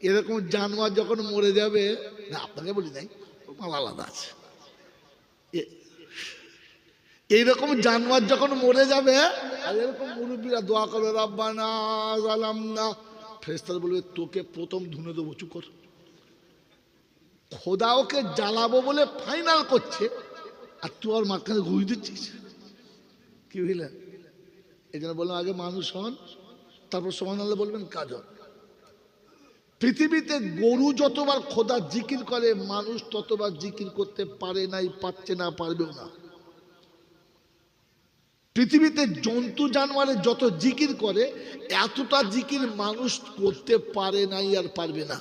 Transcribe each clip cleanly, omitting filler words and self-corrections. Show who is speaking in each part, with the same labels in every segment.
Speaker 1: এরকম জানোয়ার যখন মরে যাবে, না আপনাকে বলি নাই, মাল আলাদা আছে, এইরকম জানোয়ার যখন মরে যাবে আর এরকম মুরব্বীরা দোয়া করবে রাব্বানা যালামনা, ফেরেশতারা বলবে তোকে প্রথম ধুনে দেবো, চুপ কর। খোদা ওকে জ্বালাবো বলে ফাইনাল করছে আর তুই আর মাঝখানে ঘুষ দিচ্ছিস, কি বুঝলেন? এই জন্য বললাম আগে মানুষ হন, তারপর সুবহানাল্লাহ বলবেন, কাজ হবে। পৃথিবীতে গরু যতবার খোদা জিকির করে মানুষ ততবার জিকির করতে পারে নাই, পারছে না, পারবেও না। পৃথিবীতে জন্তু জানোয়ারে যত জিকির করে এতটা জিকির মানুষ করতে পারে নাই আর পারবে না।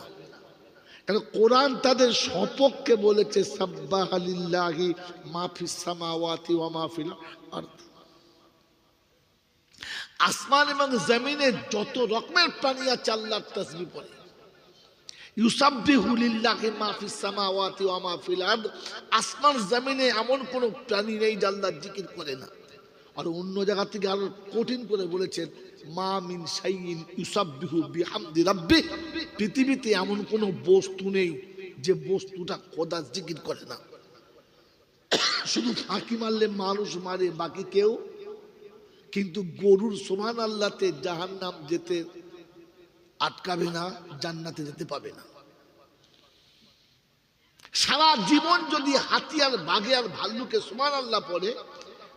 Speaker 1: কারণ কোরআন তাদের সপক্ষে বলেছে সাব্বাহা লিল্লাহি মা ফিস সামাওয়াতি ওয়া মা ফিল আরদ। আসমান এবং জমিনে যত রকমের প্রাণী আছে আল্লাহর তাসবিহ পড়ে। ইউসাব্বিহু লিল্লাহি মা ফিস সামাওয়াতি ওয়া মা ফিল আরদ। আসমান জমিনে এমন কোন প্রাণী নেই যে আল্লাহর জিকির করে না। আর অন্য জায়গা থেকে আরো কঠিন করে বলেছেন মা মিন শাইইন ইউসাব্বিহু বিহামদি রাব্বিহ। পৃথিবীতে এমন কোন বস্তু নেই যে বস্তুটা খোদার জিকির করে না। শুধু ফাঁকি মারলে মানুষ মারে, বাকি কেউ। কিন্তু গরুর সুবহানাল্লাহতে জাহান্নাম যেতে আটকাবে না, জান্নাতে যেতে পাবে না। সারা জীবন যদি হাতি আর বাঘে আর ভাল্লুকে সুবহানাল্লাহ পড়ে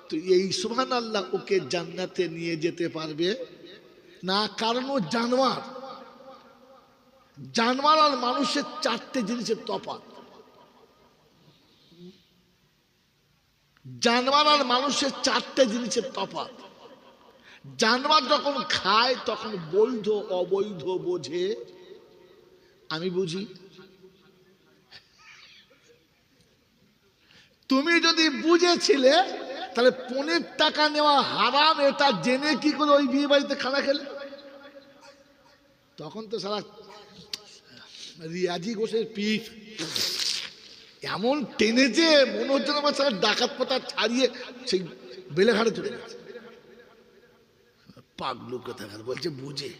Speaker 1: তো এই সুবহানাল্লাহ ওকে জান্নাতে নিয়ে যেতে পারবে না। কারণ ও জানোয়ার। জানোয়ার আর মানুষের চারটে জিনিসের তফাৎ। জানোয়ার আর মানুষের চারটে জিনিসের তফাৎ। জানোয়ার যখন খায় তখন বৈধ অবৈধ বোঝে, আমি বুঝি। তুমি যদি বুঝেছিলে তাহলে 15 টাকা নেওয়া হারাম এটা জেনে কি করে ওই বিয়ে বাড়িতে খানা খেলে? তখন তো সারা রিয়াজি ঘোষের পিঠ এমন টেনেছে মনে হচ্ছে না সারা ডাকাত পাতা ছাড়িয়ে সেই বেলেঘাটে চলে গেছে। পাগলু কথা বলছে বুঝে।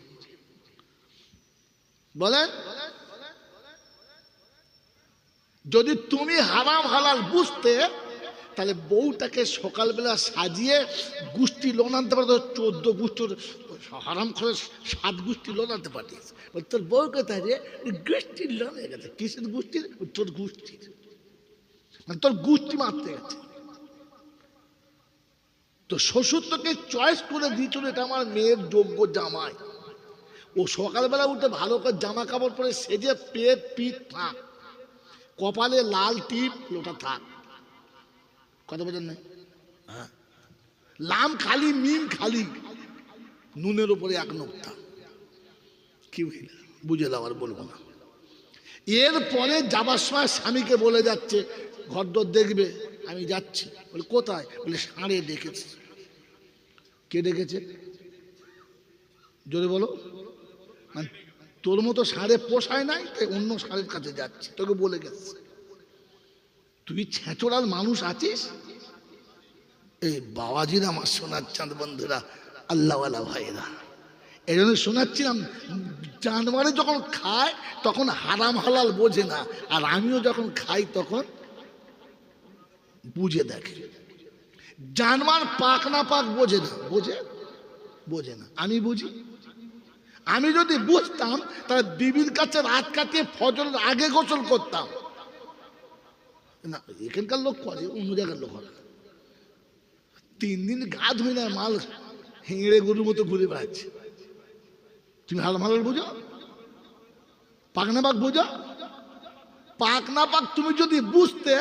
Speaker 1: বলেন যদি তুমি হারাম হালাল বুঝতে তাহলে বউটাকে সকালবেলা সাজিয়ে গোষ্ঠী লোন আনতে পারতো, 14 গোষ্ঠীর হারাম করে 7 গোষ্ঠী লোন আনতে পাঠিয়েছে। তোর বউকে তাহলে গোষ্ঠীর লোন হয়ে গেছে। কিসের গোষ্ঠীর? তোর গোষ্ঠীর, মানে তোর গোষ্ঠী মারতে গেছে। তো শ্বশুর তোকে চয়েস করে দিয়েছিল এটা আমার মেয়ের যোগ্য জামাই। ও সকালবেলা উঠে ভালো করে জামা কাপড় পরে সেজে পেট পিঠ থাক, কপালে লাল টিপ লোটা থাক। কথা বোঝেন না? হ্যাঁ, লাম খালি মিম খালি, নুনের উপরে 1 নোক্তা। কি বুঝে দাও, আর বলবো না। এরপরে যাবার সময় স্বামীকে বলে যাচ্ছে ঘরদর দেখবে, আমি যাচ্ছি। বলে কোথায়? বলে ষাঁড়ে ডেকেছে। কে ডেকেছে? জোরে বলো। মানে তোর মতো ষাঁড়ে পোষায় নাই তাই অন্য ষাঁড়ের কাছে যাচ্ছে, তোকে বলে গেছে। তুই ছেঁচড়ার মানুষ আছিস। এই বাবাজিরা, আমার সোনার চাঁদ বন্ধুরা, আল্লাহওয়ালা ভাইরা, এই জন্য শোনাচ্ছিলাম জানোয়ারে যখন খায় তখন হারাম হালাল বোঝে না, আর আমিও যখন খাই তখন বুঝে দেখে। জানোয়ার পাক না পাক বোঝে না, বোঝে না, আমি বুঝি। আমি যদি বুঝতাম তাহলে বিবির কাছে রাত কাটিয়ে ফজরের আগে গোসল করতাম না। এখানকার লোক করে, অন্য জায়গার লোক করে। 3 দিন গা ধুই না, মাল হেঁড়ে গরুর মতো ঘুরে বেড়াচ্ছে। তুমি হারাম হালাল বুঝো? পাক না পাক বুঝো? পাক না পাক তুমি যদি বুঝতে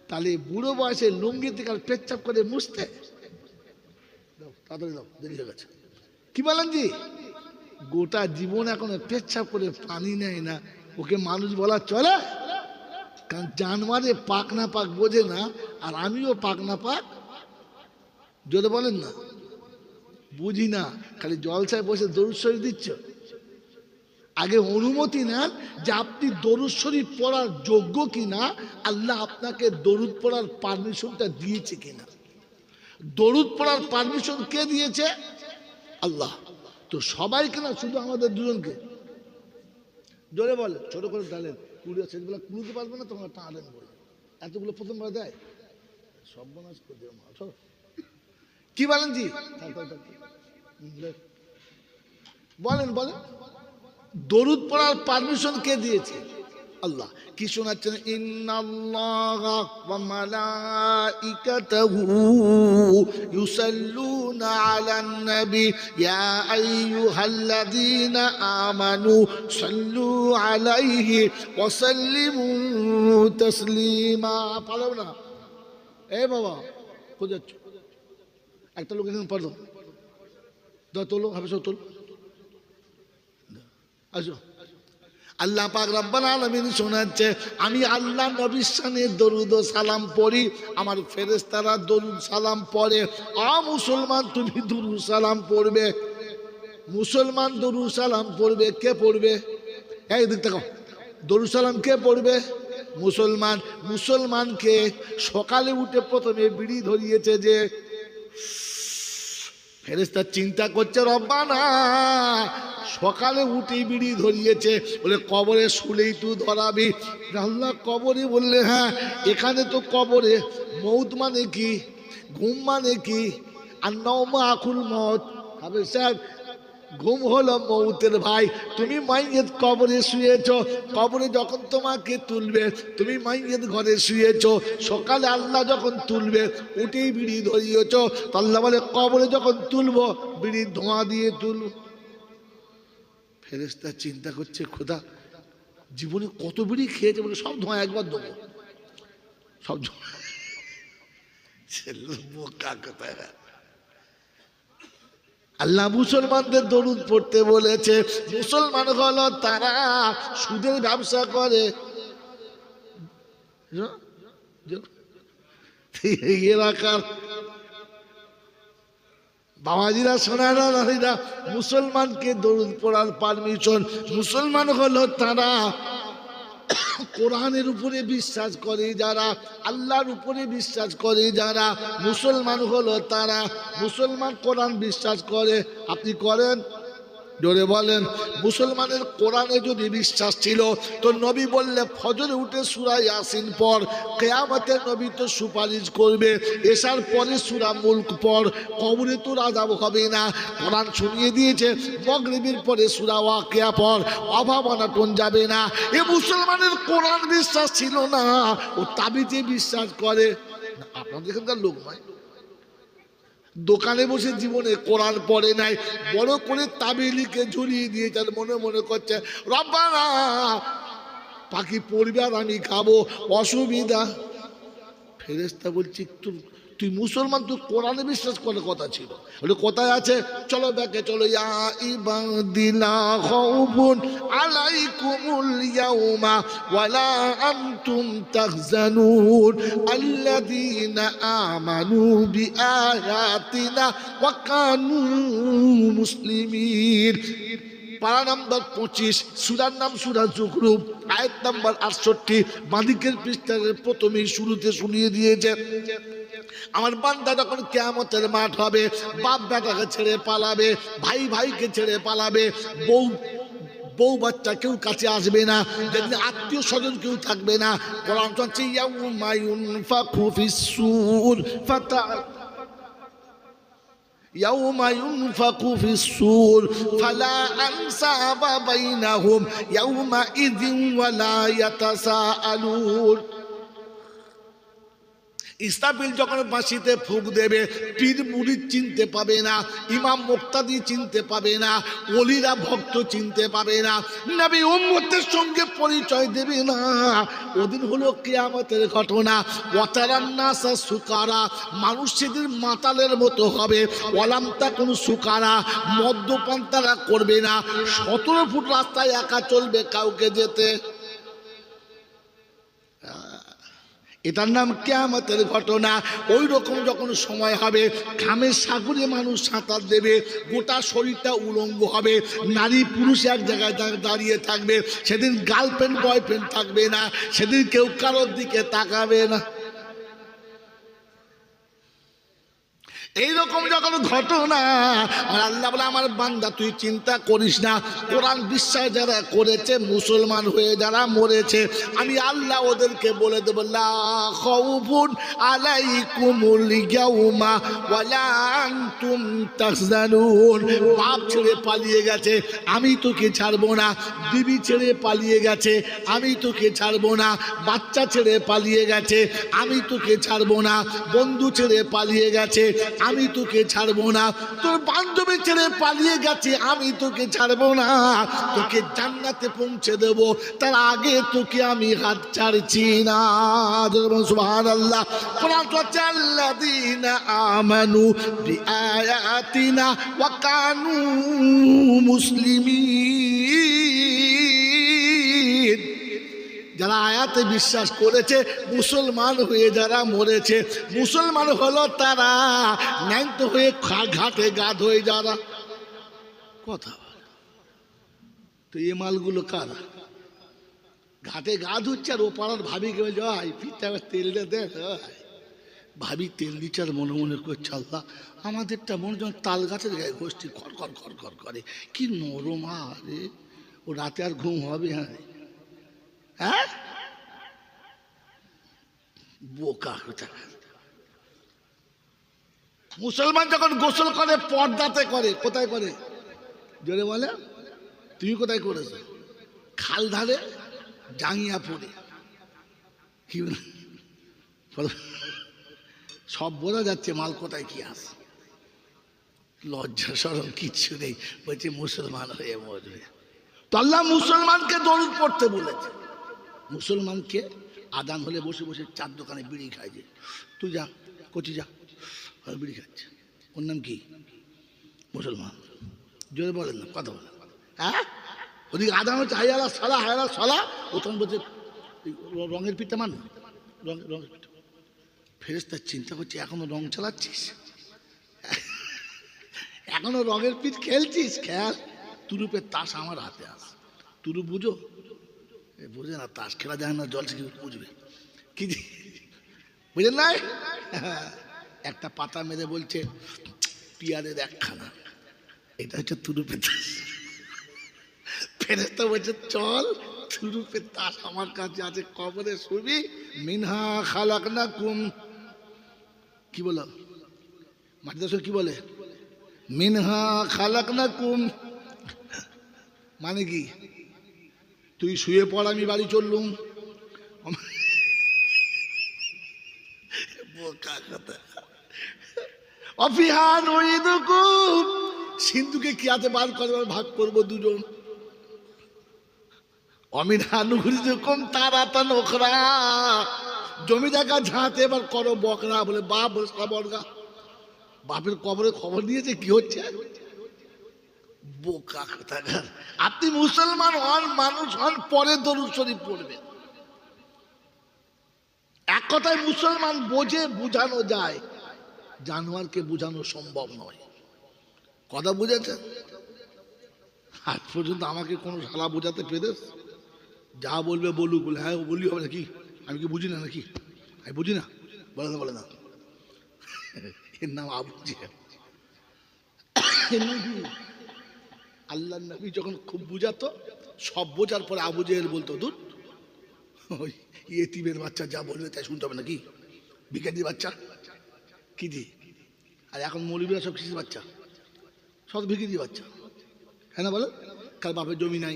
Speaker 1: তাহলে বুড়ো বয়সে লুঙ্গি থেকে আর পেচ্ছাপ করে মুছতে। তাড়াতাড়ি দাও, দেরি হয়ে গেছে। কি বলেন জি? গোটা জীবন এখন পেচ্ছাপ করে পানি নেয় না, ওকে মানুষ বলা চলে? কারণ জানোয়ারে পাক না পাক বোঝে না, আর আমিও পাক না পাক যদি বলেন না বুঝি না। খালি জলসায় বসে দরুদ শরীফ দিচ্ছ। আগে অনুমতি নেন যে আপনি দরুদ শরীফ পড়ার যোগ্য কিনা, আল্লাহ আপনাকে দরুদ পড়ার পারমিশনটা দিয়েছে কিনা। দরুদ পড়ার পারমিশন কে দিয়েছে? আল্লাহ। তো সবাইকে না, শুধু আমাদের দুজনকে। জোরে বলে, ছোট করে ডালেন, কুড়ি সেগুলো কুড়িতে পারবে না, তোমার টানেন বলে এতগুলো প্রথমবার দেয়, সব বনাস করে দেবে মা। কি বলেন জি? বলেন বলেন, দরুদ পড়ার পারমিশন কে দিয়েছে? আল্লাহ। কি শোনাচ্ছেন? ইন্নাল্লাহা ওয়া মালাইকাতাহু ইউসাল্লুনা আলান নবী ইয়া আইয়ুহাল্লাযীনা আমানু সাল্লু আলাইহি ওয়া সাল্লিমু তাসলিমা। পারো না? এ বাবা কোথায় যাচ্ছ? একটা লোক এখানে পড়ো, তোলো হবে, সব তোলো, আসো। আল্লাহ পাক রব্বুল আলামিন শোনাচ্ছে, আমি আল্লাহ নবীর শানে দরুদ ও সালাম পড়ি, আমার ফেরেশতারা দরুদ সালাম পড়ে। মুসলমান তুমি দরুদ সালাম পড়বে, মুসলমান দরুদ সালাম পড়বে। কে পড়বে? এই দিক থেকে দরুদ সালাম কে পড়বে? মুসলমান। মুসলমানকে সকালে উঠে প্রথমে বিড়ি ধরিয়েছে যে, ফেরেশতা চিন্তা করছে রব্বানা সকালে উঠেই বিড়ি ধরিয়েছে, বলে কবরে শুলেই তুই ধরাবি। আল্লাহ কবরে বললে হ্যাঁ, এখানে তো কবরে মৌত মানে কি, ঘুম মানে কি, আর নওমা আকুল মত হবে স্যার, ঘুম হলো মৌতের ভাই। তুমি মাইয়েত কবরে শুয়েছ, কবরে যখন তোমাকে তুলবে তুমি মাইয়েত ঘরে শুয়েছ, সকালে আল্লাহ যখন তুলবে উঠেই বিড়ি ধরিয়েছ। আল্লাহ বলে কবরে যখন তুলবো বিড়ির ধোঁয়া দিয়ে তুলব। ফেরেশতা চিন্তা করছে খোদা জীবনে কত বিড়ি খেয়েছে, বলে সব ধোঁয়া একবার দেবো, সব বোকা কোথায়। আল্লাহ মুসলমানদের দরুদ পড়তে বলেছে। মুসলমান হলো তারা সুদের ব্যবসা করে, এলাকার বাবাজিরা সোনারা নারীরা, মুসলমানকে দরুদ পড়ার পারমিশন। মুসলমান হলো তারা কোরআনের উপরে বিশ্বাস করে যারা, আল্লাহর উপরে বিশ্বাস করে যারা, মুসলমান হলো তারা। মুসলমান কোরআন বিশ্বাস করে, আপনি করেন? জোরে বলেন। মুসলমানের কোরআনে যদি বিশ্বাস ছিল তো নবী বললে ফজরে উঠে সূরা ইয়াসিন পড়, কিয়ামতে নবী তো সুপারিশ করবে, এশার পরে সূরা মুলক পড়, কবরে তো আযাব হবে না। কোরআন শুনিয়ে দিয়েছে মাগরিবের পরে সূরা ওয়াকিয়া পড়, অভাব অনটন যাবে না। এ মুসলমানের কোরআন বিশ্বাস ছিল না, ও তাবিজে বিশ্বাস করে। আপনাদের এখানকার লোক নয়, দোকানে বসে জীবনে কোরআন পড়ে নাই, বড় করে তাবিলিকে ঝুলিয়ে দিয়ে তার মনে মনে করছে রব্বানা পাখি পড়বে আর আমি খাবো, অসুবিধা। ফেরেশতা বলছি তুই মুসলমান, তুই কোরআনে বিশ্বাস করার কথা ছিল, বলে কোথায় আছে? চলো ব্যাকে চলো। ইয়া ইবাদিলা খাউফুন আলাইকুমুল ইয়াউমা ওয়ালা আনতুম তাহজানুন আল্লাযীনা আমানু বিআয়াতিনা ওয়া কানু মুসলিমিন। পারা নাম্বার 25, সূরার নাম সূরা যুখরুফ, আয়াত নাম্বার 68, বাদিকের পৃষ্ঠার প্রথমেই শুরুতে শুনিয়ে দিয়েছে। আমার বান্দা যখন কিয়ামতের মাঠ হবে, বাপ বেটাকে ছেড়ে পালাবে, ভাই ভাইকে ছেড়ে পালাবে, বউ বাচ্চা কেউ কাছে আসবে না, যেদিন আত্মীয় স্বজন কেউ থাকবে না। কোরআন হচ্ছে ইয়াউমা ইউনফাখু ফিস-সূর ইয়াউমা ইউনফাখু ফিস-সূর ফালা আনসাবা বাইনাহুম ইয়াউমা ইযিন ওয়ালা ইয়াতাসাআলুন। ইসরাফিল যখন বাঁশিতে ফুঁক দেবে, পীর মুরিদ চিনতে পাবে না, ইমাম মুক্তাদি চিনতে পাবে না, ওলিরা ভক্ত চিনতে পাবে না, নবী উম্মতের সঙ্গে পরিচয় দেবে না। ওদিন হলো কিয়ামতের ঘটনা। ওয়াতারান নাসা সুকারা, মানুষ সেদিন মাতালের মতো হবে। ওয়ালাম তাকুন সুকারা, মদ্যপান তারা করবে না। 17 ফুট রাস্তায় একা চলবে, কাউকে যেতে। এটার নাম কিয়ামতের ঘটনা। ওই রকম যখন সময় হবে, ঘামের সাগরে মানুষ সাঁতার দেবে, গোটা শরীরটা উলঙ্গ হবে, নারী পুরুষ এক জায়গায় দাঁড়িয়ে থাকবে। সেদিন গার্লফ্রেন্ড বয়ফ্রেন্ড থাকবে না, সেদিন কেউ কারোর দিকে তাকাবে না। এইরকম যখন ঘটনা, আর আল্লাহ বলে আমার বান্দা তুই চিন্তা করিস না, কোরআন বিশ্বাস যারা করেছে মুসলমান হয়ে যারা মরেছে আমি আল্লাহ ওদেরকে বলে দেবো লা খাউফুন আলাইকুমুল ইয়াউমা ওয়ালা আনতুম তাহজানুন। বাপ ছেড়ে পালিয়ে গেছে আমি তোকে ছাড়বো না, বিবি ছেড়ে পালিয়ে গেছে আমি তোকে ছাড়বো না, বাচ্চা ছেড়ে পালিয়ে গেছে আমি তোকে ছাড়বো না, বন্ধু ছেড়ে পালিয়ে গেছে আমি তোকে ছাড়বো না, তোর বান্ধবী ছেড়ে পালিয়ে গেছে আমি তোকে ছাড়বো না, তোকে জান্নাতে পৌঁছে দেব তার আগে তোকে আমি হাত ছাড়ছি না। সুবহানাল্লাহ। কোরআন বলছে আল্লাযীনা আমানু বিআয়াতিনা ওয়া কানু মুসলিমিন। যারা আয়াতে বিশ্বাস করেছে মুসলমান হয়ে যারা মরেছে, মুসলমান হলো তারা ন্যাংটো হয়ে ঘাটে গা ধোয় যারা। কথা তো এ মালগুলো কারা ঘাটে গা ধুচ্ছে আর ও পাড়ার ভাবি কে যায় পিঠা তেলটা দেখ, ভাবি তেল দিচ্ছে আর মনে মনে করছে আল্লাহ আমাদেরটা মনে যখন তাল গাছের গায়ে গোষ্ঠী খর খর খর খর করে, কি নরম আরে ও রাতে আর ঘুম হবে? হ্যাঁ হ্যাঁ বোকা কোথায়। মুসলমান যখন গোসল করে পর্দাতে করে, কোথায় করে জোরে বলে? তুমি কোথায় করেছো? খাল ধারে জাঙ্গিয়া পরে। কি সব বোঝা যাচ্ছে মাল কোথায় কি আছে, লজ্জা সরম কিচ্ছু নেই, বলছে মুসলমান হয়ে মরবে। তো আল্লাহ মুসলমানকে দরুদ পড়তে বলেছে। মুসলমানকে আদান হলে বসে বসে চার দোকানে বিড়ি খায়, যে তুই যা কচি যা বিড়ি খাচ্ছে, ওর নাম কি? মুসলমান। জোরে বলেন না, কথা বলেন। হ্যাঁ ওদিকে আদান হচ্ছে হায়ালা সালা হায়ালা সালা, ও তখন বলছে রঙের পিঠটা মান রঙের পিঠা। ফেরেশতা চিন্তা করছে এখনো রং চালাচ্ছিস, এখনো রঙের পিঠ খেলছিস, খেল। তুরুপের তাস আমার হাতে আছে, তুরু বুঝো? বুঝে না, তাস খেলা যায় না, জল কি বুঝবে কি বুঝেন নাই? একটা পাতা মেরে বলছে পিয়ারের একখানা, এটা হচ্ছে তুরুপের তাস। ফেরেশতা বলছে চল তুরুপের তাস আমার কাছে আছে, কবরে শুবি। মিনহা খালাকনাকুম, কি বলো মাদ্রাসা কি বলে? মিনহা খালাকনাকুম মানে কি? তুই শুয়ে পড় আমি বাড়ি চললুম। অফিহান সিন্ধুকে কি হাতে বার করবে, ভাগ করবো দুজন। অমিন হানুঘুরি কম তারা তা নোখরা, জমি জায়গা ঝাঁতে এবার করো বকরা। বলে বাপ বর্গা, বাপের কবরে খবর দিয়েছে কি হচ্ছে। বোকা কোথাকার। আপনি মুসলমান হন, মানুষ হন, পরে দরুদ শরীফ পড়বেন। এক কথায় মুসলমান বোঝে, বুঝানো যায়, জানোয়ারকে বুঝানো সম্ভব নয়। কথা বুঝেছেন? আজ পর্যন্ত আমাকে কোনো শালা বোঝাতে পেরেছ? যা বলবে বলুক, বলে হ্যাঁ বলি হবে নাকি? আমি কি বুঝি না নাকি? আমি বুঝি না, বলে না বলে না। এর নাম আবু জেহেল। আল্লাহ নবী যখন খুব বুঝাতো, সব বোঝার পরে আবু জেহেল বলতো দূর ওই ইয়েতিমের বাচ্চা যা বলবে তাই শুনতে হবে নাকি? ভিখারির বাচ্চা কি দি? আর এখন মৌলবীরা সব কিসের বাচ্চা? সব ভিখারির বাচ্চা। হ্যাঁ না বলো? কার বাপের জমি নাই,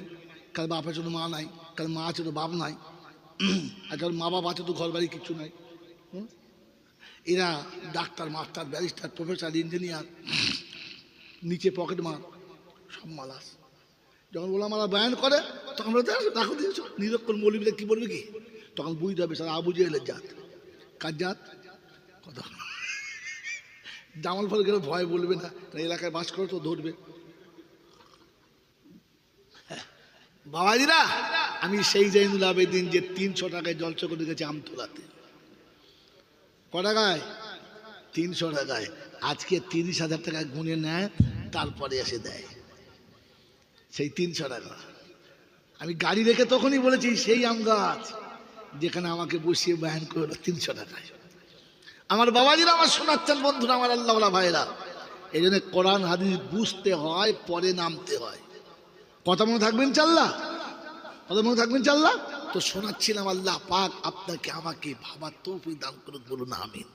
Speaker 1: কার বাপ আছে তো মা নাই, কার মা আছে তো বাপ নাই, আর কার মা বাপ আছে তো ঘর বাড়ি কিচ্ছু নাই। এরা doctor, master, barrister, professor, engineer, নিচে পকেট মার, সব মালাস। যখন বললাম আমরা বয়ান করে তখন রাখো দিয়েছ নিরক্ষণ মৌলবীরা কি বলবে কি? তখন বুঝতে হবে সারা আবু জেহেলের জাত। কার জাত? কথা জামাল ফল গেলে ভয় বলবে না, এলাকায় বাস করে তো ধরবে। বাবাজিরা, আমি সেই জাইনুল আবেদিন যে 300 টাকায় জলসা করে গেছে আমতলাতে। ক টাকায়? 300 টাকায়। আজকে 30,000 টাকা গুনে নেয়, তারপরে এসে দেয় সেই 300 টাকা। আমি গাড়ি রেখে তখনই বলেছি সেই আম গাছ যেখানে আমাকে বসিয়ে বয়ান করলো 300 টাকায়। আমার বাবাজিরা আমার শোনাচ্ছেন বন্ধুরা, আমার আল্লাহওয়ালা ভাইরা, এই জন্য কোরআন হাদিস বুঝতে হয়, পরে নামতে হয়। কথা মনে থাকবেন চাল্লা, কথা মনে থাকবেন চাল্লা। তো শোনাচ্ছিলাম, আল্লাহ পাক আপনাকে আমাকে ভাবার তৌফিক দান করুক, বলুন আমিন।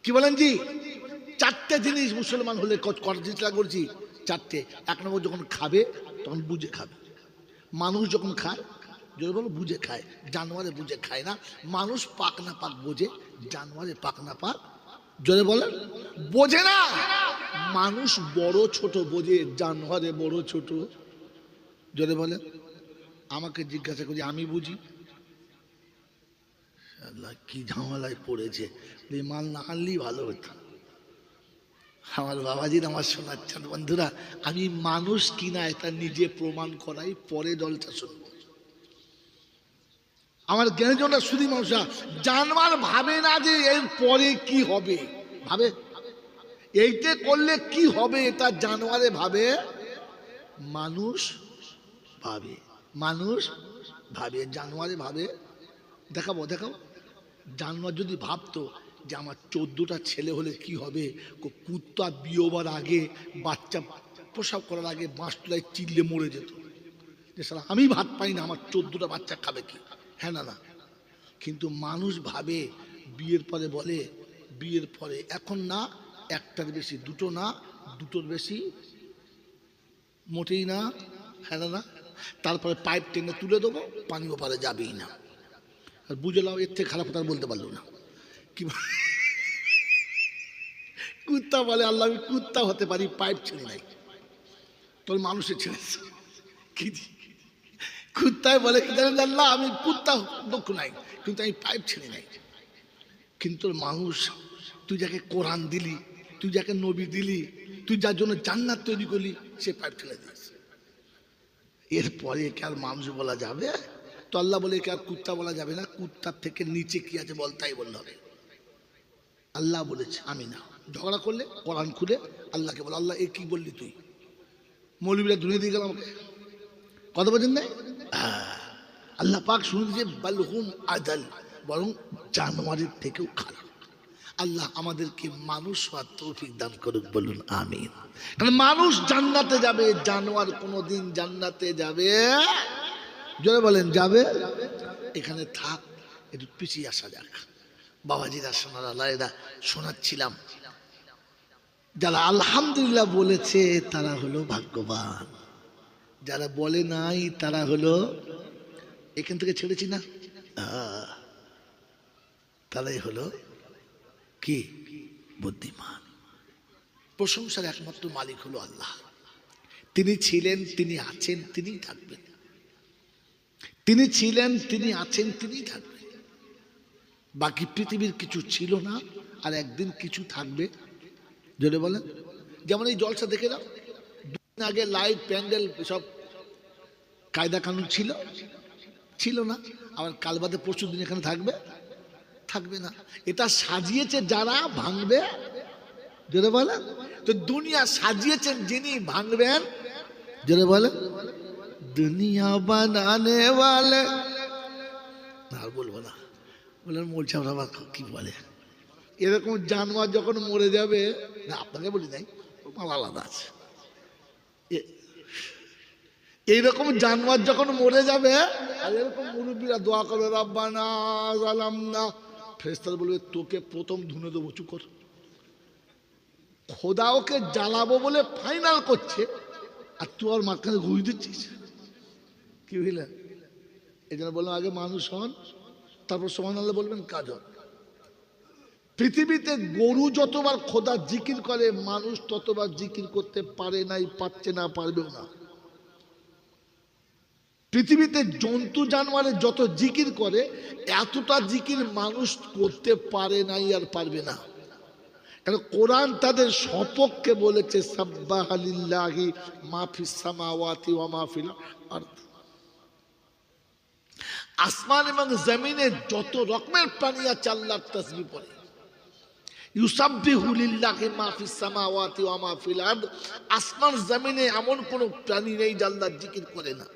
Speaker 1: কি বলেন জি? চারটে জিনিস মুসলমান হলে চেষ্টা করছি, চারটে। এক নম্বর, যখন খাবে তখন বুঝে খাবে। মানুষ যখন খায়, যদি বলো বুঝে খায়, জানোয়ারে বুঝে খায় না। মানুষ পাক না পাক বোঝে, জানোয়ারে পাক না পাক জোরে বলেন বোঝে না। মানুষ বড় ছোট বোঝে, জানোয়ারে বড় ছোট জোরে বলেন। আমাকে জিজ্ঞাসা করি, আমি বুঝি? আল্লাহ কি ঝামেলায় পড়েছে, মাল না আনলেই ভালো হতো। আমার বাবাজির আমার শোনাচ্ছেন বন্ধুরা, আমি মানুষ কিনা এটা নিজে প্রমাণ করাই, পরে দলটা শুনবো। আমার জ্ঞানীজনরা শুধু মানুষরা, জানোয়ার ভাবে না যে এর পরে কি হবে, ভাবে এইটা করলে কি হবে, এটা জানোয়ারে ভাবে, মানুষ ভাবে, মানুষ ভাবে, জানোয়ারে ভাবে। দেখাবো দেখাবো। জানোয়ার যদি ভাবতো যে আমার 14টা ছেলে হলে কি হবে, কুত্তা বিয়োবার আগে, বাচ্চা প্রসব করার আগে বাঁশতলায় চিল্লে মরে যেত যে সারা আমি ভাত পাই না, আমার 14টা বাচ্চা খাবে কি? হ্যাঁ না না। কিন্তু মানুষ ভাবে, বিয়ের পরে বলে, বিয়ের পরে এখন না, একটার বেশি, দুটো না, দুটোর বেশি মোটেই না, হ্যাঁ না না। তারপরে পাইপ টেনে তুলে দেবো, পানি ওপারে যাবেই না। আর বুঝলাম এর থেকে খারাপ কথা বলতে পারলো না। কি কুত্তা বলে, আল্লাহ আমি কুত্তা হতে পারি, পাইপ ছেড়ে নাই, তোর মানুষের ছেড়েছে। কি কুত্তায় বলে কি জানেন আল্লাহ, আমি কুত্তা দুঃখ নাই, কিন্তু আমি পাইপ ছেড়ে নাই। কিন্তু মানুষ, তুই যাকে কোরআন দিলি, তুই যাকে নবী দিলি, তুই যার জন্য জান্নাত তৈরি করলি, সে পাইপ ছেড়ে দিস। এরপরে কে আর মানুষ বলা যাবে? তো আল্লাহ বলে কে আর কুত্তা বলা যাবে না। কুত্তার থেকে নিচে কি আছে বল, তাই বলতে হবে। আল্লাহ বলেছে, আমি না। ঝগড়া করলে কোরআন খুলে আল্লাহকে বল, আল্লাহ এ কি বললি তুই? মৌলবীরা ধুনে দিয়ে গেল আমাকে, কথা বলছেন না? আল্লাহ পাক শুনে দিয়েছে বালহুম আদাল, বরং জানোয়ারের থেকেও খারাপ। আল্লাহ আমাদেরকে মানুষ হওয়ার তৌফিক দান করুক, বলুন আমিন। কারণ মানুষ জান্নাতে যাবে, জানোয়ার কোনোদিন জান্নাতে যাবে? জোরে বলেন যাবে? এখানে থাক, একটু পিছিয়ে আসা যাক। বাবাজিরা শোনার আল্লাহরা শোনাচ্ছিলাম, যারা আলহামদুলিল্লাহ বলেছে তারা হলো ভাগ্যবান, যারা বলে নাই তারা হলো, এখান থেকে ছেড়েছি না, তারাই হলো কি বুদ্ধিমান। প্রশংসার একমাত্র মালিক হলো আল্লাহ। তিনি ছিলেন, তিনি আছেন, তিনিই থাকবেন। তিনি ছিলেন, তিনি আছেন, তিনিই থাকবেন। বাকি পৃথিবীর কিছু ছিল না, আর একদিন কিছু থাকবে। যদি বলেন, যেমন এই জলসা দেখে নাও, দুদিন আগে লাইট প্যান্ডেল সব কায়দা কানুন ছিল, ছিল না। আবার কাল বাদে পরশু দিন এখানে থাকবে, থাকবে না। এটা সাজিয়েছে যারা, ভাঙবে। যদি বলেন, তো দুনিয়া সাজিয়েছেন যিনি, ভাঙবেন। যদি বলেন, দুনিয়া বানানে ওয়ালে, আর বলবো না, বলেন বলছে আমরা কি বলে, এরকম জানোয়ার যখন মরে যাবে, না আপনাকে বলি নাই, আলাদা আছে। এইরকম জানোয়ার যখন মরে যাবে, আর এরকম মুরব্বীরা দোয়া করবে, রাব্বানা জালামনা, ফেরেশতারা বলবে তোকে প্রথম ধুনে দেবো, চুপ কর। খোদা ওকে জ্বালাবো বলে ফাইনাল করছে, আর তুই আর মাঝখানে ঘুষ দিচ্ছিস, কি বুঝলেন? এই জন্য বললাম আগে মানুষ হন, তারপর সুবহানাল্লাহ বলবেন, কাজ হন। পৃথিবীতে গরু যতবার খোদা জিকির করে, মানুষ ততবার জিকির করতে পারে নাই, পারছে না, পারবেও না। পৃথিবীতে জন্তু জানোয়ারে যত জিকির করে, এতটা জিকির মানুষ করতে পারে নাই আর পারবে না। কারণ কোরআন তাদের সপক্ষে বলেছে, সাব্বাহা লিল্লাহি মা ফিস সামাওয়াতি ওয়া মা ফিল আরদ। আসমান এবং জমিনে যত রকমের প্রাণী আছে আল্লাহর তাসবিহ পড়ে। ইউসাব্বিহু লিল্লাহি মা ফিস সামাওয়াতি ওয়া মা ফিল আরদ। আসমান জমিনে এমন কোনো প্রাণী নেই যে আল্লাহর জিকির করে না।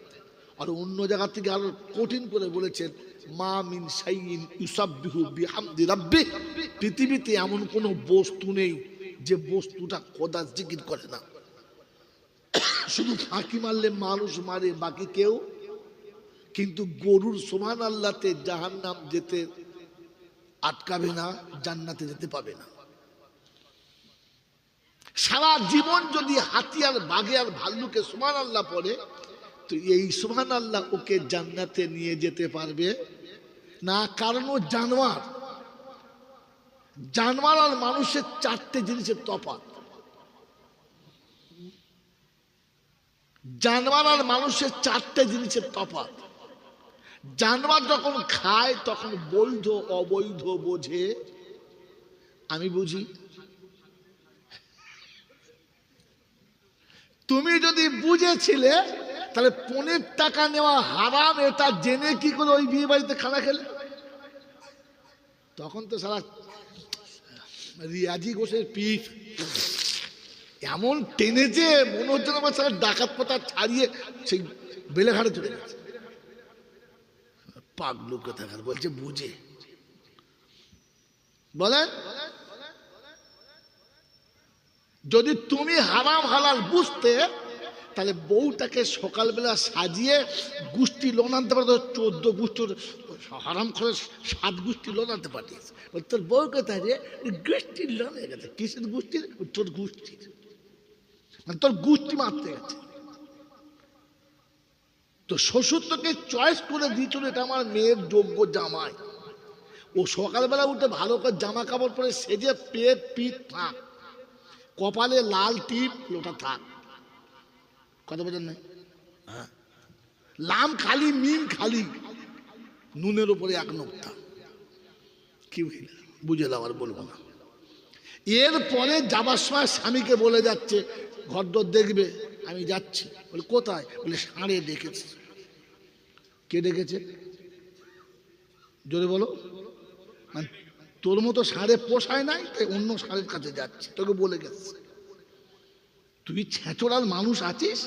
Speaker 1: আর অন্য জায়গা থেকে আরো কঠিন করে বলেছেন, মা মিন শাইইন ইউসাব্বিহু বিহামদি রাব্বি, পৃথিবীতে এমন কোনো বস্তু নেই যে বস্তুটা খোদার জিকির করে না। শুধু ফাঁকি মারলে মানুষ মারে, বাকি কেউ। কিন্তু গরুর সুবহানাল্লাহতে জাহান্নাম যেতে আটকাবে না, জান্নাতে যেতে পাবে না। সারা জীবন যদি হাতি আর বাঘে আর ভাল্লুকে সুবহানাল্লাহ পড়ে, তো এই সুবহানাল্লাহ ওকে জান্নাতে নিয়ে যেতে পারবে না। কারণ ও জানোয়ার। জানোয়ার আর মানুষের চারটে জিনিসের তফাৎ। জানোয়ার আর মানুষের চারটে জিনিসের তফাৎ। জানোয়ার যখন খায় তখন বৈধ অবৈধ বোঝে, আমি বুঝি। তুমি যদি বুঝেছিলে তাহলে 15 টাকা নেওয়া হারাম এটা জেনে কি করে ওই বিয়ে বাড়িতে খানা খেলে? তখন তো সারা রিয়াজি ঘোষের পিঠ এমন টেনেছে মনে হচ্ছে আমার সারা ডাকাত পাতা ছাড়িয়ে সেই বেলেঘাটে চলে গেছে। পাগলু কোথাকার বলছে বুঝে। বলেন, যদি তুমি হারাম হালাল বুঝতে তাহলে বউটাকে সকালবেলা সাজিয়ে গোষ্ঠী লোন আনতে পারতো। 14 গোষ্ঠীর হারাম করে 7 গোষ্ঠী লোন আনতে পারিস। তোর বউ কোথায় রে? গোষ্ঠীর লোন হয়ে গেছে। কিসের গোষ্ঠীর? তোর গোষ্ঠীর, মানে তোর গোষ্ঠী মারতে গেছে। তো শ্বশুর তোকে চয়েস করে দিয়েছিল এটা আমার মেয়ের যোগ্য জামাই। ও সকালবেলা উঠে ভালো করে জামা কাপড় পরে সেজে পেট পিঠ থাক, কপালে লাল টিপ লোটা থাক। কথা বোঝেন নাই? হ্যাঁ, লাম খালি মিম খালি, নুনের উপরে 1 নোক্তা। কি বুঝে দাও, আর বলবো না। এরপরে যাবার সময় স্বামীকে বলে যাচ্ছে ঘরদোর দেখবে, আমি যাচ্ছি। বলে কোথায়? বলে ষাঁড়ে ডেকেছে। কে ডেকেছে? জোরে বলো। মানে তোর মতো ষাঁড়ে পোষায় নাই, তাই অন্য ষাঁড়ের কাছে যাচ্ছে, তোকে বলে গেছে। তুই ছেঁচড়ার মানুষ আছিস।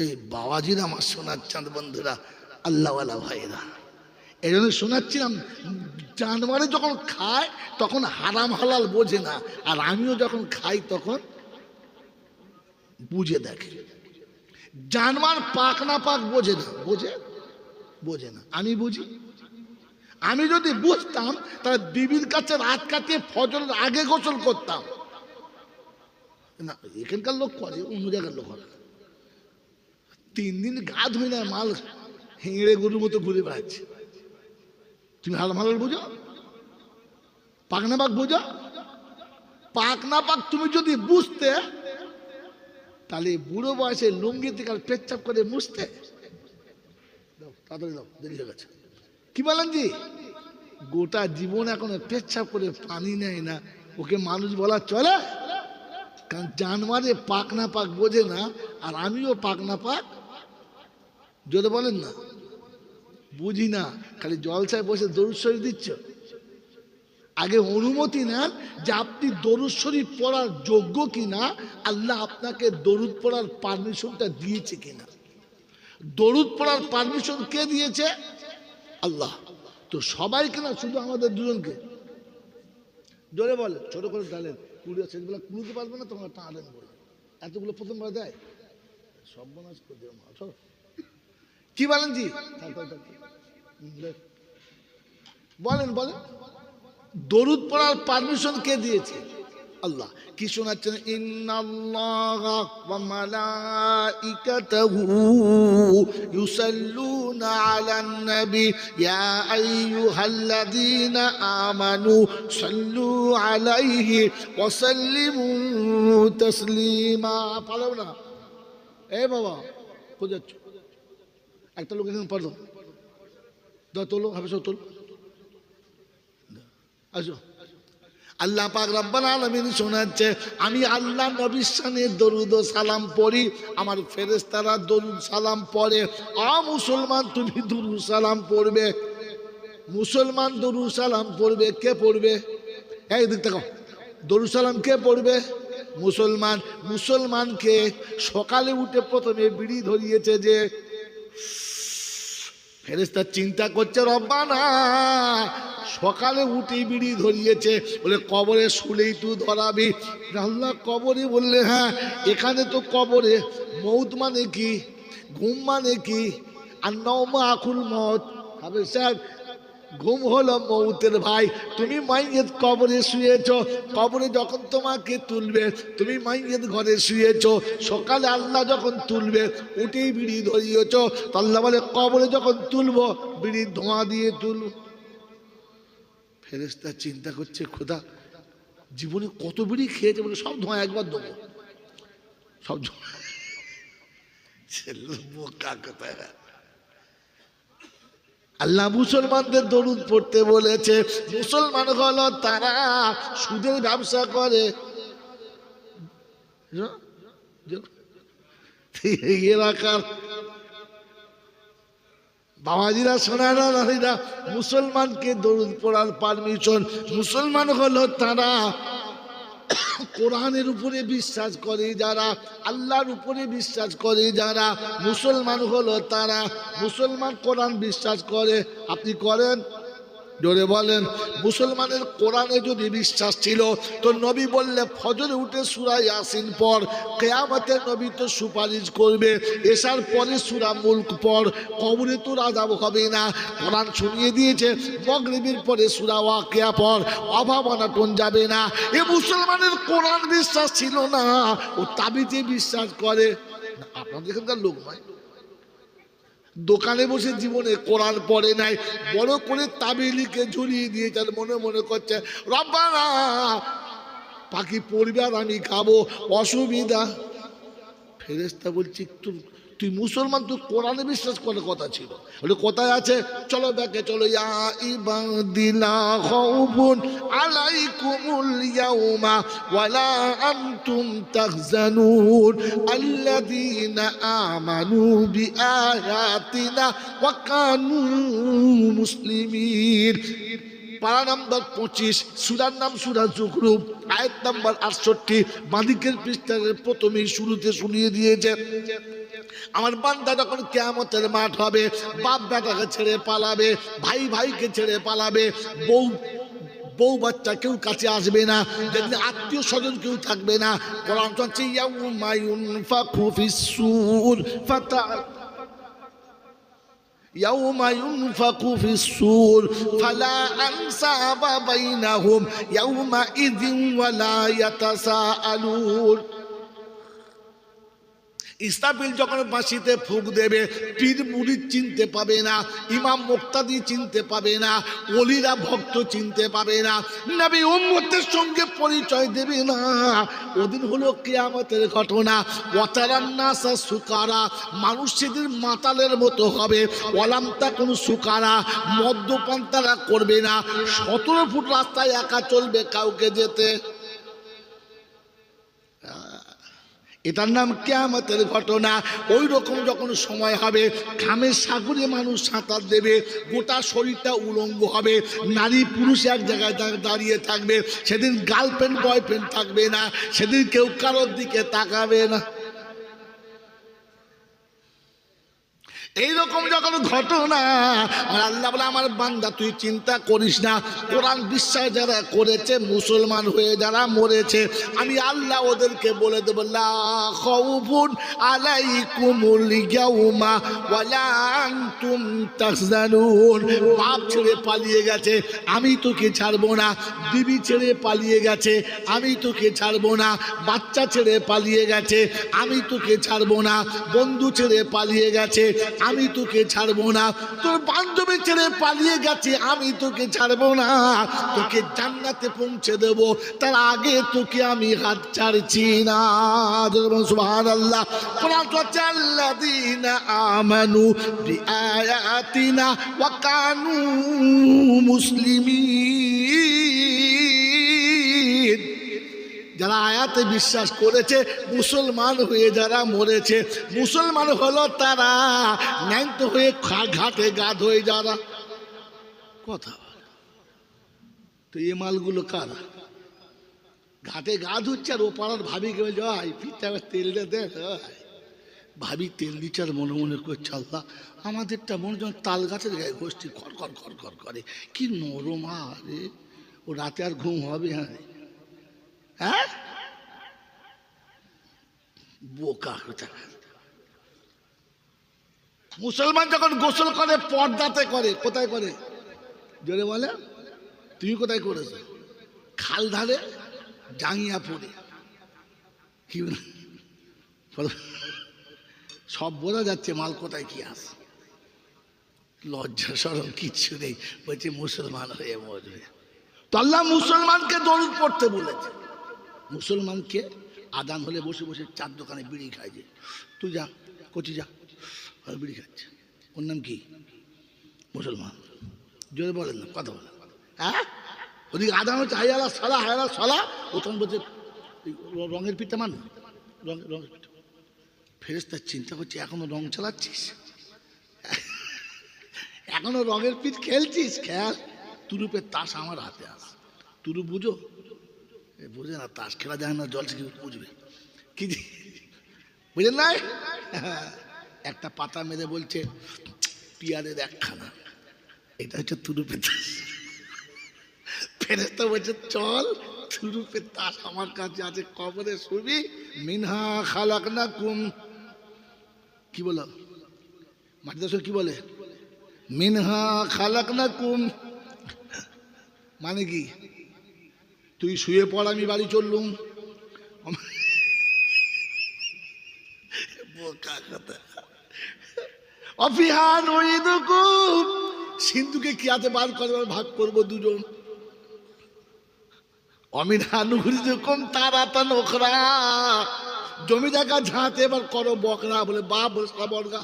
Speaker 1: এই বাবাজিরা, আমার সোনার চাঁদ বন্ধুরা, আল্লাহওয়ালা ভাইরা, এই জন্য শোনাচ্ছিলাম, জানোয়ারে যখন খায় তখন হারাম হালাল বোঝে না, আর আমিও যখন খাই তখন বুঝে দেখে। জানোয়ার পাক না পাক বোঝে না, বোঝে না, আমি বুঝি। আমি যদি বুঝতাম তাহলে বিবির কাছে রাত কাটিয়ে ফজরের আগে গোসল করতাম না। এখানকার লোক করে, অন্য জায়গার লোক করে। 3 দিন গা ধুই না, মাল হেঁড়ে গরুর মতো ঘুরে বেড়াচ্ছে। তুমি হারাম হালাল বুঝো? পাক না পাক বুঝো? পাক না পাক তুমি যদি বুঝতে তাহলে বুড়ো বয়সে লুঙ্গি থেকে আর পেচ্ছাপ করে মুছতে। দাও তাড়াতাড়ি দাও, দেরি হয়ে গেছে। কি বলেন জি? গোটা জীবন এখন পেচ্ছাপ করে পানি নেয় না, ওকে মানুষ বলা চলে? কারণ জানোয়ারে পাক না পাক বোঝে না, আর আমিও পাক না পাক যদি বলেন না বুঝি না। খালি জলসায় বসে দরুদ শরীফ দিচ্ছ। আগে অনুমতি নেন যে আপনি দরুদ শরীফ পড়ার যোগ্য কিনা, আল্লাহ আপনাকে দরুদ পড়ার পারমিশনটা দিয়েছে কিনা। দরুদ পড়ার পারমিশন কে দিয়েছে? আল্লাহ। তো সবাইকে না, শুধু আমাদের দুজনকে। জোরে বলে, ছোট করে ডালেন কুড়িয়ে, সেগুলো কুড়িতে পারবে না, তোমার টানেন বলে এতগুলো প্রথমবার দেয়। সব বনাস করে দেবে মা। কি বলেন জি? বলেন বলেন, দরুদ পড়ার পারমিশন কে দিয়েছে? আল্লাহ। কি শোনাচ্ছেন? ইন্নাল্লাহা ওয়া মালাইকাতাহু ইউসাল্লুনা আলান নবী ইয়া আইয়ুহাল্লাযীনা আমানু সাল্লু আলাইহি ওয়া সাল্লিমু তাসলিমা। পারো না? এই বাবা কোথায় যাচ্ছ? একটা লোক এখানে পারো, দাও তোলো, হাফেজ তোলো, আসো। আল্লাহ পাক রব্বুল আলামিন শোনাচ্ছে, আমি আল্লাহ নবীর শানে দরুদ ও সালাম পড়ি, আমার ফেরেশতারা দরুদ সালাম পড়ে। মুসলমান তুমি দরুদ সালাম পড়বে। মুসলমান দরুদ সালাম পড়বে। কে পড়বে? এই দিক তাকাও। দরুদ সালাম কে পড়বে? মুসলমান। মুসলমানকে সকালে উঠে প্রথমে বিড়ি ধরিয়েছে যে ফেরেশতা চিন্তা করছে রব্বানা সকালে উঠে বিড়ি ধরিয়েছে, বলে কবরে শুলেই তুই ধরাবি। আল্লাহ কবরে বললে হ্যাঁ, এখানে তো কবরে মৌত মানে কি, ঘুম মানে কি, আর নওমা আকুল মত হবে সাহেব, ঘুম হলো মৌতের ভাই। তুমি মাইয়েত কবরে শুয়েছ, কবরে যখন তোমাকে তুলবে তুমি মাইয়েত ঘরে শুয়েছ, সকালে আল্লাহ যখন তুলবে উঠেই বিড়ি ধরিয়েছ, তো আল্লাহ বলে কবরে যখন তুলবো বিড়ির ধোঁয়া দিয়ে তুলব। ফেরেশতা চিন্তা করছে খোদা জীবনে কত বিড়ি খেয়েছে, বলে সব ধোঁয়া একবার দেবো, সব বোকা কোথায়। আল্লাহ মুসলমানদের দরুদ পড়তে বলেছে। মুসলমান হলো তারা সুদের ব্যবসা করে, এলাকার বাবাজিরা সোনারা নারীরা মুসলমানকে দরুদ পড়ার পারমিশন। মুসলমান হলো তারা কোরআনের উপরে বিশ্বাস করে যারা, আল্লাহর উপরে বিশ্বাস করে যারা, মুসলমান হলো তারা। মুসলমান কোরআন বিশ্বাস করে, আপনি করেন? জোরে বলেন। মুসলমানের কোরআনে যদি বিশ্বাস ছিল তো নবী বললে ফজরে উঠে সূরা ইয়াসিন পড়, কিয়ামতে নবী তো সুপারিশ করবে, এশার পরে সূরা মুলক পড়, কবরে তো আযাব হবে না। কোরআন শুনিয়ে দিয়েছে মাগরিবের পরে সূরা ওয়াকিয়া পড়, অভাব অনটন যাবে না। এ মুসলমানের কোরআন বিশ্বাস ছিল না, ও তাবিজে বিশ্বাস করে। আপনাদের এখানকার লোক নয়, দোকানে বসে জীবনে কোরআন পড়ে নাই, বড় করে তাবিলিকে ঝুলিয়ে দিয়েছে, মনে মনে করছে রব্বানা পাখি পড়বে আর আমি খাবো, অসুবিধা। ফেরেশতা বলছি তুই মুসলমান, তুই কোরআনে বিশ্বাস করার কথা ছিল, বলে কোথায় আছে, চলো ব্যাকে চলো। ইয়া ইবাদিনা খাউফুন আলাইকুমুল ইয়াউমা ওয়ালা আনতুম তাহজানুন আল্লাযীনা আমানু বিআয়াতিনা ওয়া কানু মুসলিমিন। পারা নাম্বার 25, সূরার নাম সূরা যুখরুফ, আয়াত নাম্বার 68। বাঁদিকের পৃষ্ঠার প্রথমেই শুরুতে শুনিয়ে দিয়েছে আমার বান্দা যখন কিয়ামতের মাঠ হবে, বাপ বেটাকে ছেড়ে পালাবে, ভাই ভাইকে ছেড়ে পালাবে, বউ বাচ্চা কেউ কাছে আসবে না, যেদিন আত্মীয় স্বজন কেউ থাকবে না। কোরআন চলছে ইয়াউমা ইউনফাখু ফিস-সূর يوم ينفق في الصور فلا أنساب بينهم يومئذ ولا يتساءلون। ইসরাফিল যখন বাঁশিতে ফুঁক দেবে, পীর মুরিদ চিনতে পাবে না, ইমাম মুক্তাদি চিনতে পাবে না, ওলিরা ভক্ত চিনতে পাবে না, নবী উম্মতের সঙ্গে পরিচয় দেবে না। ওদিন হলো কিয়ামতের ঘটনা। ওয়াতারান নাসা সুকারা, মানুষ সেদিন মাতালের মতো হবে। ওয়ালাম তাকুন সুকারা, মদ্যপান তারা করবে না। 17 ফুট রাস্তায় একা চলবে, কাউকে যেতে। এটার নাম কিয়ামতের ঘটনা। ওই রকম যখন সময় হবে, ঘামের সাগরে মানুষ সাঁতার দেবে, গোটা শরীরটা উলঙ্গ হবে, নারী পুরুষ এক জায়গায় দাঁড়িয়ে থাকবে। সেদিন গার্লফ্রেন্ড বয়ফ্রেন্ড থাকবে না, সেদিন কেউ কারোর দিকে তাকাবে না। এইরকম যখন ঘটনা, আর আল্লাহ বলে আমার বান্দা তুই চিন্তা করিস না, কোরআন বিশ্বাস যারা করেছে, মুসলমান হয়ে যারা মরেছে, আমি আল্লাহ ওদেরকে বলে দেব লা খাউফুন আলাইকুমুল ইয়াউমা ওয়ালা আনতুম তাহজানুন। বাপ ছেড়ে পালিয়ে গেছে, আমি তোকে ছাড়বো না। বিবি ছেড়ে পালিয়ে গেছে, আমি তোকে ছাড়বো না। বাচ্চা ছেড়ে পালিয়ে গেছে, আমি তোকে ছাড়বো না। বন্ধু ছেড়ে পালিয়ে গেছে, আমি তোকে ছাড়বো না। তোর বান্ধবী ছেড়ে পালিয়ে গেছে, আমি তোকে ছাড়বো না। তোকে জান্নাতে পৌঁছে দেব, তার আগে তোকে আমি হাত ছাড়ছি না। সুবহানাল্লাহ। কোরআন বলছে আল্লাযীনা আমানু বিআয়াতিনা ওয়া কানু মুসলিমিন। যারা আয়াতে বিশ্বাস করেছে, মুসলমান হয়ে যারা মরেছে, মুসলমান হলো তারা ন্যান্ত হয়ে ঘাটে গা ধোয় যারা। কথা তো এই মালগুলো কারা? ঘাটে গা ধুচ্ছে আর ও পাড়ার ভাবি কে যায় পিঠা তেলটা দেখ, ভাবি তেল দিচ্ছে আর মনে মনে করছে আল্লাহ আমাদেরটা মনে যেন তাল গাছের গায়ে গোষ্ঠী খর খর খর খর করে, কি নরম আরে, ও রাতে আর ঘুম হবে? হ্যাঁ বোকা কোথাকার। মুসলমান যখন গোসল করে পর্দাতে করে, কোথায় করে জোরে বলে? তুমি কোথায় করেছো? খাল ধারে জাঙ্গিয়া পড়ে, কি সব বোঝা যাচ্ছে মাল কোথায় কি আছে। লজ্জা সরম কিচ্ছু নেই, বলছে মুসলমান হয়ে মরবে। তো আল্লাহ মুসলমানকে দরুদ পড়তে বলেছে। মুসলমানকে আদান হলে বসে বসে চার দোকানে বিড়ি খায়, যে তুই যা কচি যা, বিড়ি খাচ্ছে, ওর নাম কি? মুসলমান। জোরে বলেন না, কথা বলেন। হ্যাঁ ওদিকে আদান হচ্ছে হায়ালা সালা, হায়ালা সালা, ওখানে বলছে রঙের পিঠটা মান, রঙের পিঠা। ফেরেশতা চিন্তা করছে এখনো রং চালাচ্ছিস, এখনো রঙের পিঠ খেলছিস, খেল, তুরুপের তাস আমার হাতে আস। তুরু বুঝো? বুঝে না, তাস খেলা যায় না, জল কি বুঝবে কি, বুঝেন নাই? একটা পাতা মেরে বলছে পিয়ারের একখানা, এটা হচ্ছে তুরুপের তাস। ফেরেশতা বলছে চল, তুরুপের তাস আমার কাছে আছে, কবরে শুবি। মিনহা খালাকনাকুম, কি বলো মাটিদাস কি বলে? মিনহা খালাকনাকুম মানে কি? তুই শুয়ে পড়, আমি বাড়ি চললুম। অফিহান সিন্ধুকে কি হাতে বার করবার ভাগ করবো দুজন। অমিনানুকম তারা তা নোখরা, জমি জায়গা ঝাঁতে এবার করো বকরা। বলে বাপ বর্গা,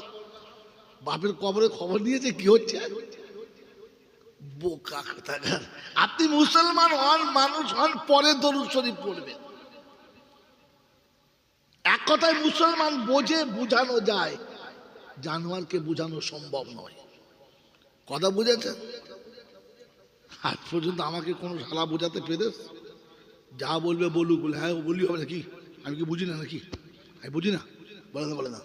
Speaker 1: বাপের কবরে খবর দিয়েছে কি হচ্ছে। বোকা কোথাকার। আপনি মুসলমান হন, মানুষ হন, পরে দরুদ শরীফ পড়বেন। এক কথায় মুসলমান বোঝে, বুঝানো যায়, জানোয়ারকে বুঝানো সম্ভব নয়। কথা বুঝেছেন? আজ পর্যন্ত আমাকে কোনো শালা বোঝাতে পেরেছ? যা বলবে বলুক, বলে হ্যাঁ বলি হবে নাকি, আমি কি বুঝি না নাকি, আমি বুঝি না, বলে না, বলে না।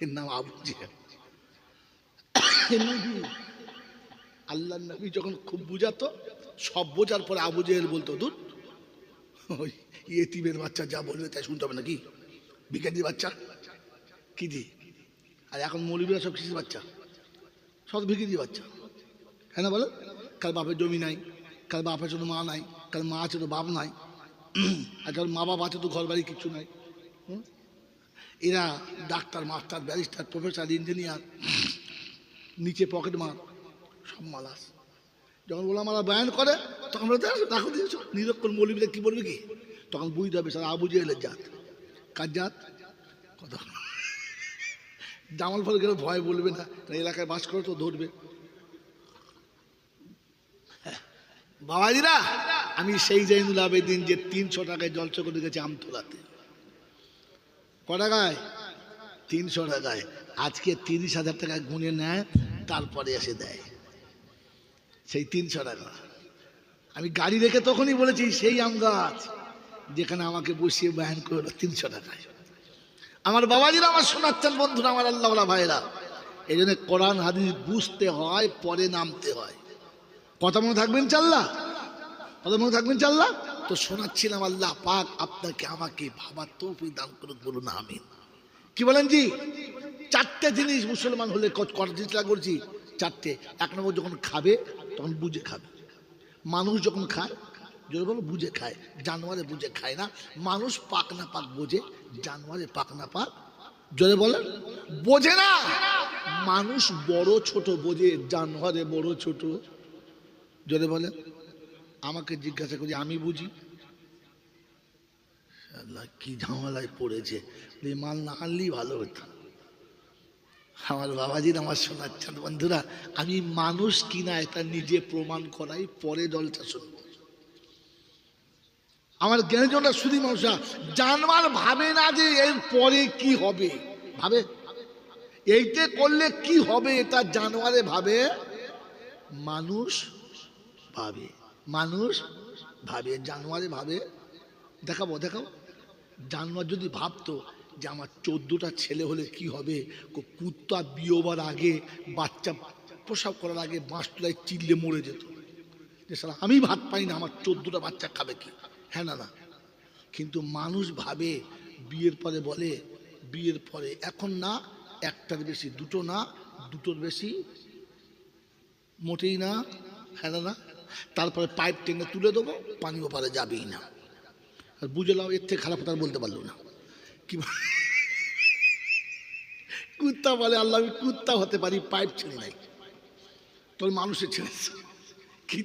Speaker 1: এর নাম আবু জেহেল। আল্লাহ নবী যখন খুব বুঝাতো, সব বোঝার পরে আবু জেহেল বলতো দূর, ওই ইয়েতিমের বাচ্চা যা বলবে তাই শুনতে হবে নাকি, ভিখারির বাচ্চা কি দি। আর এখন মৌলবীরা সব কিসের বাচ্চা? সব ভিখারির বাচ্চা, হ্যাঁ না বলো? কাল বাপের জমি নাই, কাল বাপের শুধু মা নাই, কাল মা আছে তো বাপ নাই, আর কাল মা বাপ আছে তো ঘর বাড়ি কিচ্ছু নাই। এরা doctor, master, barrister, professor, engineer, নিচে পকেট মার, সব মালাস। যখন ওলামারা বয়ান করে তখন রাখো দিয়েছ নিরক্ষর মৌলবীরা কি বলবে কি, তখন বুঝতে হবে স্যার আবু জেহেলের জাত। কার জাত? কথা জামাল ফল গেলে ভয় বলবে না, এলাকায় বাস করে তো ধরবে। বাবাজিরা, আমি সেই জাইনুল আবেদিন যে 300 টাকায় জলসা করে গেছে আমতলাতে। ক টাকায়? 300 টাকায়। আজকে 30,000 টাকা গুনে নেয়, তারপরে এসে দেয় সেই 300 টাকা। আমি গাড়ি রেখে তখনই বলেছি সেই আম গাছ যেখানে আমাকে বসিয়ে বয়ান করলো 300 টাকায়। আমার বাবাজিরা, আমার শোনাচ্ছেন বন্ধুরা, আমার আল্লাহওয়ালা ভাইরা, এই জন্য কোরআন হাদিস বুঝতে হয়, পরে নামতে হয়। কথা মনে থাকবেন চাল্লা, কথা মনে থাকবেন চাল্লা। তো শোনাচ্ছিলাম, আল্লাহ পাক আপনাকে আমাকে ভাবার তৌফিক দান করুক, বলুন আমিন। কি বলেন জি? 4টে জিনিস মুসলমান হলে চেষ্টা করছি, 4টে। 1 নম্বর, যখন খাবে তখন বুঝে খাবে। মানুষ যখন খায়, যদি বলো বুঝে খায়, জানোয়ারে বুঝে খায় না। মানুষ পাক না পাক বোঝে, জানোয়ারে পাক না পাক জোরে বলে বোঝে না। মানুষ বড় ছোট বোঝে, জানোয়ারে বড় ছোট জোরে বলে। আমাকে জিজ্ঞাসা করি, আমি বুঝি? আল্লাহ কি ঝামেলায় পড়েছে, মাল না আনলেই ভালো হতো। আমার বাবাজির, আমার শোনাচ্ছেন বন্ধুরা, আমি মানুষ কিনা এটা নিজে প্রমাণ করাই, পরে দলটা শুনবো। আমার জ্ঞানীজনরা শুধু মানুষরা, জানোয়ার ভাবে না যে এর পরে কি হবে, ভাবে এইটা করলে কি হবে, এটা জানোয়ারে ভাবে, মানুষ ভাবে, মানুষ ভাবে, জানোয়ারে ভাবে। দেখাবো দেখাবো। জানোয়ার যদি ভাবতো যে আমার 14টা ছেলে হলে কি হবে, কুত্তা বিয়ে হবার আগে, বাচ্চা প্রসব করার আগে বাঁশ তুলায় চিল্লে মরে যেত যে সালা আমি ভাত পাই না, আমার 14টা বাচ্চা খাবে কি? হ্যাঁ না না। কিন্তু মানুষ ভাবে বিয়ের পরে, বলে বিয়ের পরে এখন না, একটার বেশি দুটো না, দুটোর বেশি মোটেই না। হ্যাঁ না না। তারপরে পাইপ টেনে তুলে দেবো, পানি ওপারে যাবেই না। আর বুঝলাম এর থেকে খারাপ কথা বলতে পারলো না। কি কুত্তা বলে আল্লাহ আমি কুত্তা হতে পারি, পাইপ ছেড়ে নাই, তোর মানুষের ছেড়েছে। কি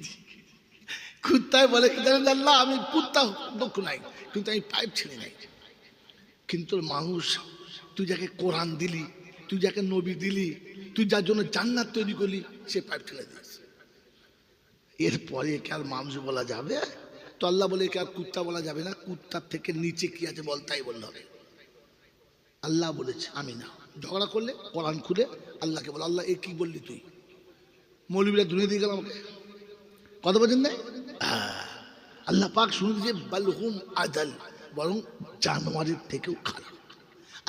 Speaker 1: কুত্তায় বলে কি জানেন আল্লাহ আমি কুত্তা দুঃখ নাই, কিন্তু আমি পাইপ ছেড়ে নাই। কিন্তু মানুষ, তুই যাকে কোরআন দিলি, তুই যাকে নবী দিলি, তুই যার জন্য জান্নাত তৈরি করলি, সে পাইপ ছেড়ে দিয়েছে। এরপরে কি আর মানুষ বলা যাবে? তো আল্লাহ বলে কি আর কুত্তা বলা যাবে না? কুত্তার থেকে নিচে কি আছে বল, তাই বলতে হবে। আল্লাহ বলেছে, আমি না। ঝগড়া করলে কোরআন খুলে আল্লাহকে বল, আল্লাহ এ কি বললি তুই? মৌলবীরা ধুয়ে দিয়ে গেল আমাকে, কথা বলছেন না? আল্লাহ পাক শুনে দিয়েছে বালহুম আদাল, বরং জানোয়ারের থেকেও খারাপ।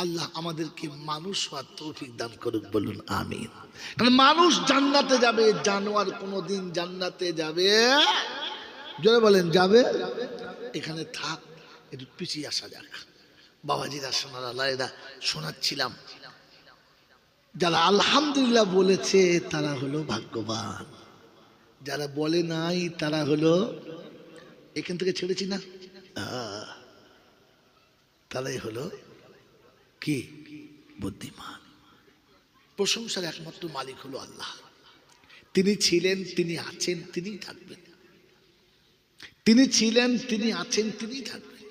Speaker 1: আল্লাহ আমাদেরকে মানুষ হওয়ার তৌফিক দান করুক, বলুন আমিন। কারণ মানুষ জান্নাতে যাবে, জানোয়ার কোনোদিন জান্নাতে যাবে? জোরে বলেন যাবে? এখানে থাক, একটু পিছিয়ে আসা যাক। বাবাজিরা শোনার আল্লাহ এরা শোনাচ্ছিলাম, যারা আলহামদুলিল্লাহ বলেছে তারা হলো ভাগ্যবান, যারা বলে নাই তারা হলো, এখান থেকে ছেড়েছি না, তারাই হলো কি বুদ্ধিমান। প্রশংসার একমাত্র মালিক হলো আল্লাহ। তিনি ছিলেন, তিনি আছেন, তিনি থাকবেন। তিনি ছিলেন, তিনি আছেন, তিনি থাকবেন।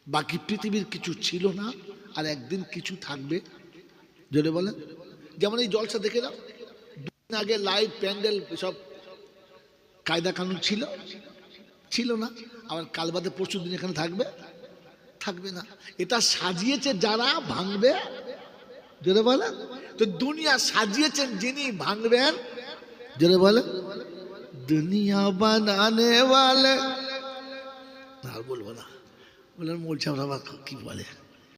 Speaker 1: বাকি পৃথিবীর কিছু ছিল না, আর একদিন কিছু থাকবে। জোরে বলেন। যেমন এই জলসা দেখে দাও, দুদিন আগে লাইট প্যান্ডেল সব কায়দা কানুন ছিল, ছিল না। আবার কাল বাদে পরশু দিন এখানে থাকবে, থাকবে না। এটা সাজিয়েছে যারা, ভাঙবে। জোরে বলেন। তো দুনিয়া সাজিয়েছেন যিনি, ভাঙবেন। জোরে বলেন। দুনিয়া বানানে ওয়ালে, আর বলবো না, বলেন মোল সাহেব কি বলে।